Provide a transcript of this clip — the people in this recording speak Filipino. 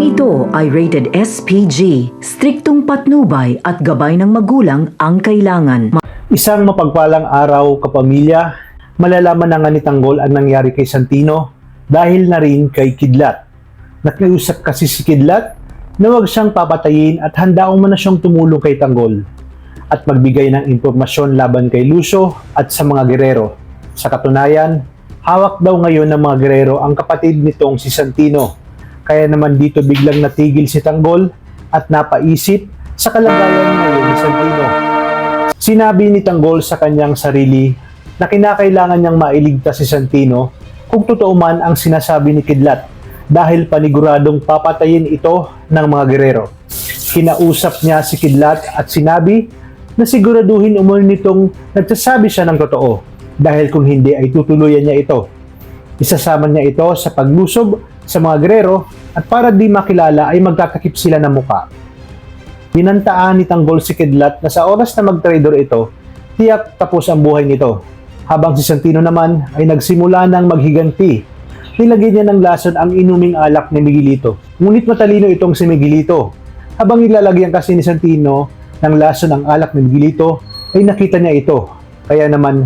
Ito ay rated SPG, striktong patnubay at gabay ng magulang ang kailangan. Isang mapagpalang araw, kapamilya. Malalaman na nga ni Tanggol ang nangyari kay Santino dahil na rin kay Kidlat. Nakiusap kasi si Kidlat na huwag siyang papatayin at handa umano siyang tumulong kay Tanggol at magbigay ng impormasyon laban kay Lucio at sa mga gerero. Sa katunayan, hawak daw ngayon ng mga gerero ang kapatid nitong si Santino. Kaya naman dito biglang natigil si Tanggol at napaisip sa kalagayan ngayon ni Santino. Sinabi ni Tanggol sa kanyang sarili na kinakailangan niyang mailigtas si Santino kung totoo man ang sinasabi ni Kidlat dahil paniguradong papatayin ito ng mga gerero. Kinausap niya si Kidlat at sinabi na siguraduhin umano nitong nagsasabi siya ng totoo dahil kung hindi ay tutuluyan niya ito. Isasama niya ito sa paglusob sa mga gerero at para di makilala ay magtatakip sila ng muka. Binantaan ni Tanggol si Kidlat na sa oras na mag-trader ito, tiyak tapos ang buhay nito. Habang si Santino naman ay nagsimula ng maghiganti. Nilagay niya ng lason ang inuming alak ni Miguelito. Ngunit matalino itong si Miguelito. Habang nilalagyan kasi ni Santino ng lason ang alak ni Miguelito, ay nakita niya ito. Kaya naman